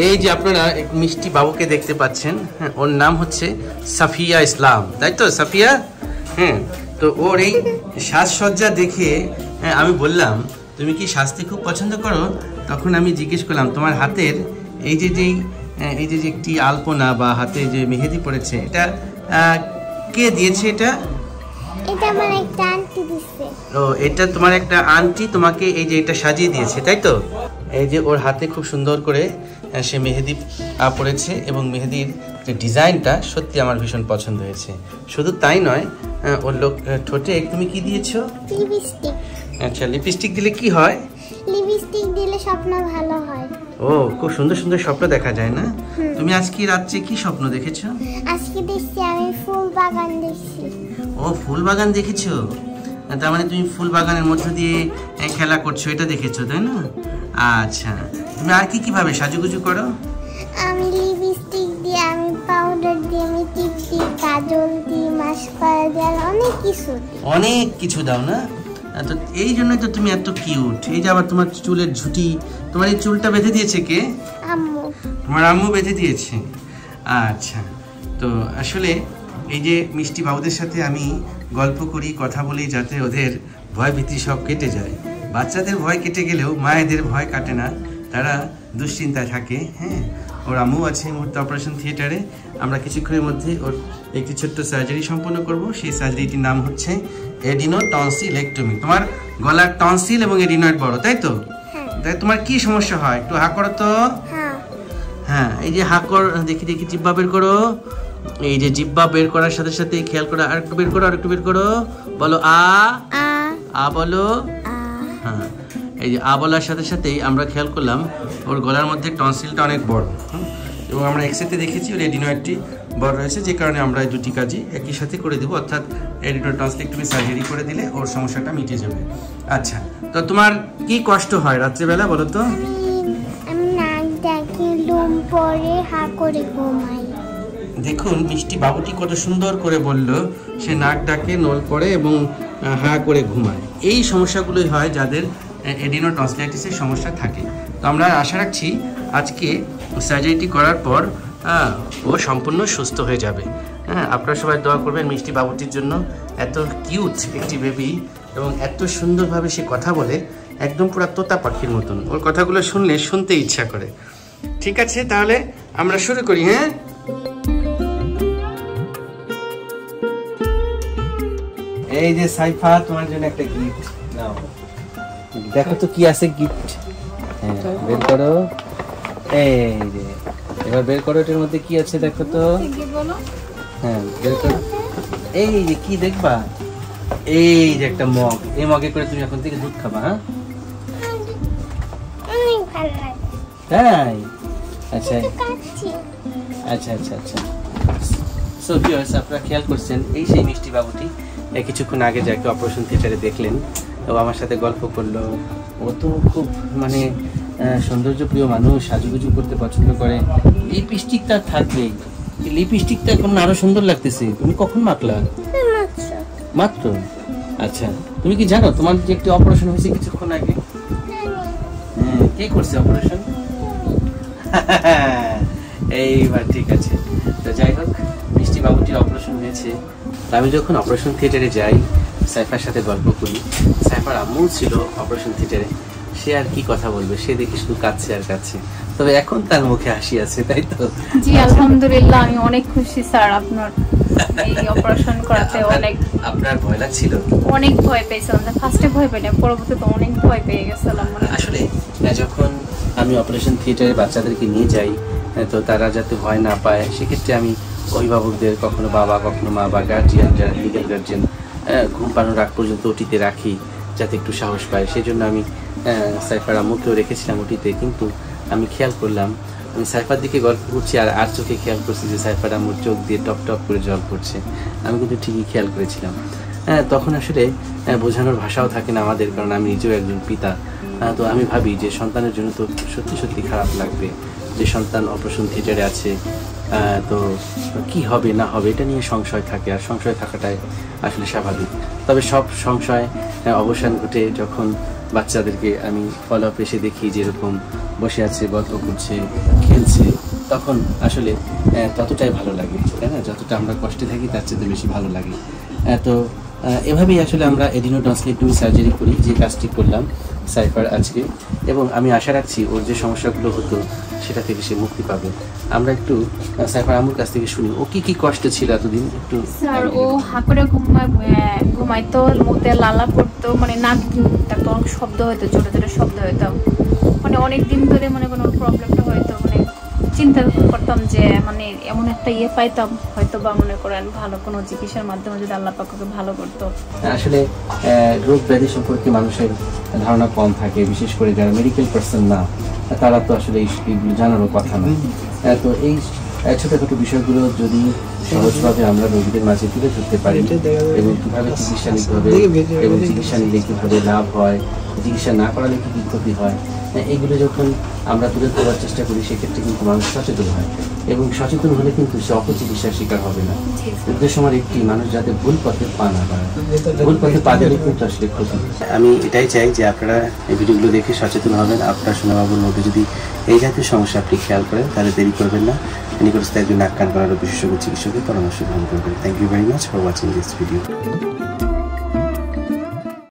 এই যে আপনারা এক মিষ্টি বাবুকে দেখতে পাচ্ছেন, হ্যাঁ, ওর নাম হচ্ছে সাফিয়া ইসলাম, তাই তো সাফিয়া? হ্যাঁ, তো ওর এই সাজসজ্জা দেখে আমি বললাম তুমি কি সাজতে খুব পছন্দ করো? তখন আমি জিজ্ঞেস করলাম তোমার হাতের এই যে একটি আলপনা বা হাতে যে মেহেদি পড়েছে, এটা কে দিয়েছে? এটা আমার একটা আন্টি দিয়েছে। ও, এটা তোমার একটা আন্টি তোমাকে এই যে এটা সাজিয়ে দিয়েছে, তাই তো? এই যে ওর হাতে খুব সুন্দর করে সে মেহেদি পড়েছে এবং মেহেদির যে ডিজাইনটা সত্যি আমার ভীষণ পছন্দ হয়েছে। শুধু তাই নয়, ওর ঠোঁটে তুমি কি দিয়েছো? লিপস্টিক। আচ্ছা, লিপস্টিক দিলে কি হয়? লিপস্টিক দিলে স্বপ্ন ভালো হয়। ও, খুব সুন্দর সুন্দর স্বপ্ন দেখা যায় না? তুমি আজকে রাত্রে কি স্বপ্ন দেখেছো? আজকে দেখছি আমি ফুল বাগান দেখছি। ও, ফুল বাগান দেখেছো? তার মানে তুমি ফুল বাগানের মধ্য দিয়ে খেলা করছো, এটা দেখেছো, তাই না? আচ্ছা, তুমি আর কিভাবে সাজুগুজু করো? আমি লিপস্টিক দিয়ে, আমি পাউডার দিয়ে, আমি টিপ দিই, কাজল দিই, মাস্কারা দিই, অনেক কিছু দাও না? তো এই জন্যই তো তুমি এত কিউট। এই যে আবার তোমার চুলের ঝুঁটি, তোমার এই চুলটা বেঁধে দিয়েছে কে? আম্মু। তোমার আম্মু বেঁধে দিয়েছে? আচ্ছা, তো আসলে এই যে মিষ্টি বাবুদের সাথে আমি গল্প করি, কথা বলি, যাতে ওদের ভয় ভীতি সব কেটে যায়। বাচ্চাদের ভয় কেটে গেলেও মায়েদের ভয় কাটে না, তারা দুশ্চিন্তায় থাকে। হ্যাঁ, ওর আম্মু আছে এই মুহূর্তে অপারেশন থিয়েটারে। আমরা কিছুক্ষণের মধ্যে ওর একটি ছোট্ট সার্জারি সম্পন্ন করব। সেই সার্জারিটির নাম হচ্ছে এডিনোটনসিলেক্টমি। তোমার গলার টনসিল এবং এডিনয়েড বড়, তাই তো? তাই তোমার কি সমস্যা হয়? একটু হা করো তো। হ্যাঁ, এই যে হা কর, দেখি দেখি, জিব্বা বের করো। এই যে জিব্বা বের করার সাথে সাথে খেয়াল করো, আর একটু বের করো, আর একটু বের করো। বলো আ আ বলো। হ্যাঁ, এই যে আ বলার সাথে সাথেই আমরা খেয়াল করলাম ওর গলার মধ্যে টনসিলটা অনেক বড়, এবং আমরা এক্সরেতে দেখেছি ওর এডিনয়েডটি বড় রয়েছে, যে কারণে আমরা এই দুটি কাজই একই সাথে করে দেবো, অর্থাৎ এডিনোটনসিলেক্টমি সার্জারি করে দিলে ওর সমস্যাটা মিটে যাবে। আচ্ছা, তো তোমার কি কষ্ট হয় রাত্রেবেলা বলো তো? আমি নাক ডাকি, লোম পড়ে, হা করে ঘুমাই। দেখুন মিষ্টি বাবুটি কত সুন্দর করে বলল, সে নাক ডাকে, নোল পড়ে এবং হা করে ঘুমায়। এই সমস্যাগুলোই হয় যাদের এডিনোটনসিলাইটিসের সমস্যা থাকে। তো আমরা আশা রাখছি আজকে সার্জারিটি করার পর ও সম্পূর্ণ সুস্থ হয়ে যাবে। হ্যাঁ, আপনারা সবাই দোয়া করবেন মিষ্টি বাবুটির জন্য। এত কিউট একটি বেবি এবং এত সুন্দরভাবে সে কথা বলে, একদম পুরো তোতা পাখির মতন। ওর কথাগুলো শুনলে শুনতে ইচ্ছা করে। ঠিক আছে, তাহলে আমরা শুরু করি। হ্যাঁ, এই যে সাইফা, তোমার জন্য একটা গিফট নাও। দেখো তো কি আছে গিফট। হ্যাঁ, বের করো। এই যে এবার বের করো, এটার মধ্যে কি আছে দেখো তো। হ্যাঁ, বের করো। এই যে কি দেখবা? এই যে একটা মগ। এই মগে করে তুমি এখন থেকে দুধ খাবা। হ্যাঁ, তাই? আচ্ছা আচ্ছা আচ্ছা আচ্ছা। সো ভিউয়ার্স, আপনারা খেয়াল করছেন এই সেই মিষ্টি বাবুটি কিছুক্ষণ আগে যাকে অপারেশন থিয়েটারে দেখলেন, ও আমার সাথে গল্প করলো। ও তো খুব মানে সৌন্দর্যপ্রিয় মানুষ, সাজুগুজু করতে পছন্দ করে। লিপস্টিক তার থাকবেই, লিপস্টিকটা এখন আরো সুন্দর লাগতেছে। তুমি কখন মাখলা? মাত্র? আচ্ছা, তুমি কি জানো তোমার যে একটি অপারেশন হয়েছে কিছুক্ষণ আগে? হ্যাঁ, কে করছে অপারেশন? এইবার ঠিক আছে। তো যাই হোক, মিষ্টি বাবুটির অপারেশন হয়েছে। আমি যখন অপারেশন থিয়েটারে যাই, সাইফার সাথে গল্প করি। সাইফার আম্মু ছিল অপারেশন থিয়েটারে। সে আর কি কথা বলবে, সে দেখি শুধু কাঁদছে আর কাঁদছে। তবে এখন তার মুখে হাসি আছে, তাই তো? জি আলহামদুলিল্লাহ, আমি অনেক খুশি স্যার আপনার এই অপারেশন করাতে। অনেক আপনার ভয় লাগছিল? অনেক ভয় পেয়েছিলাম, ফার্স্টে ভয় পাইনি, পরবর্তীতে অনেক ভয় পেয়ে গেছিলাম। আসলে যখন আমি অপারেশন থিয়েটারে বাচ্চাদেরকে নিয়ে যাই, তো তারা যাতে ভয় না পায়, সেক্ষেত্রে আমি অভিভাবকদের, কখনো বাবা কখনো মা বা গার্জিয়ান, যারা লিগ্যাল গার্জিয়ান, ঘুম পাড়ানোর আগ পর্যন্ত ওটিতে রাখি, যাতে একটু সাহস পায়। সেই জন্য আমি সাইফার আম্মুকেও রেখেছিলাম ওটিতে। কিন্তু আমি খেয়াল করলাম, আমি সাইফার দিকে গল্প করছি আর চোখে খেয়াল করছি যে সাইফার আম্মুর চোখ দিয়ে টপ টপ করে জল পড়ছে। আমি কিন্তু ঠিকই খেয়াল করেছিলাম। তখন আসলে বোঝানোর ভাষাও থাকে না আমাদের, কারণ আমি নিজেও একজন পিতা। তো আমি ভাবি যে সন্তানের জন্য তো সত্যি সত্যি খারাপ লাগবে যে সন্তান অপারেশন থিয়েটারে আছে। তো কি হবে না হবে এটা নিয়ে সংশয় থাকে, আর সংশয় থাকাটাই আসলে স্বাভাবিক। তবে সব সংশয় অবসান ঘটে যখন বাচ্চাদেরকে আমি ফলো আপ এসে দেখি যেরকম বসে আছে, গল্প করছে, খেলছে, তখন আসলে ততটাই ভালো লাগে, তাই না? যতটা আমরা কষ্টে থাকি তার চেয়ে বেশি ভালো লাগে। তো এভাবেই আসলে আমরা এডিনোটনসিলেক্টমি সার্জারি করি, যে কাজটি করলাম সাইফার আজকে, এবং আমি আশা রাখছি ওর যে সমস্যাগুলো হতো সেটা থেকে সে মুক্তি পাবে। আমরা একটু সাইফার আম্মুর কাছ থেকে শুনি ও কি কষ্ট ছিল এতদিন। একটু স্যার, ও হাঁকুড়ে ঘুমাইতো, মুখে লালা পড়তো, মানে নাক ডাকতো, অনেক শব্দ হইতো, ছোট ছোট শব্দ হইতো, মানে অনেক দিন ধরে মনে কোনো প্রবলেমটা হয়তো, মানে চিন্তা করতাম যে মানে এমন একটা পাইতাম হয়তো, বা মনে করেন ভালো কোনো চিকিৎসার মাধ্যমে যদি আল্লাহ পাক ওকে ভালো করতো। আসলে রোগ ব্যাধি সম্পর্কে মানুষের ধারণা কম থাকে, বিশেষ করে যারা মেডিকেল পার্সন না, তারা তো আসলে এইগুলো জানারও কথা না। তো এই ছোটখাটো বিষয়গুলো যদি সহজভাবে আমরা রোগীদের মাঝে তুলে ধরতে পারি, এবং কীভাবে চিকিৎসা নিতে হবে, এবং চিকিৎসা নিলে কীভাবে লাভ হয়, চিকিৎসা না করালে কী কী ক্ষতি হয়, এইগুলো যখন আমরা তুলে ধরার চেষ্টা করি, সেক্ষেত্রে কিন্তু মানুষ সচেতন হয়, এবং সচেতন হলে কিন্তু সে অপচিকিৎসার শিকার হবে না। উদ্দেশ্য আমার একটি, মানুষ যাতে ভুল পথে পা না পায়, ভুল পথে পা দিলে কিন্তু আসলে ক্ষতি। আমি এটাই চাই যে আপনারা এই ভিডিওগুলো দেখে সচেতন হবেন। আপনার সোনাবাবুর মধ্যে যদি এই জাতীয় সমস্যা আপনি খেয়াল করেন, তাহলে দেরি করবেন না, নিকটস্থ একজন নাক কান করার বিশেষজ্ঞ চিকিৎসকের পরামর্শ গ্রহণ করবেন। Thank you very much for watching this video.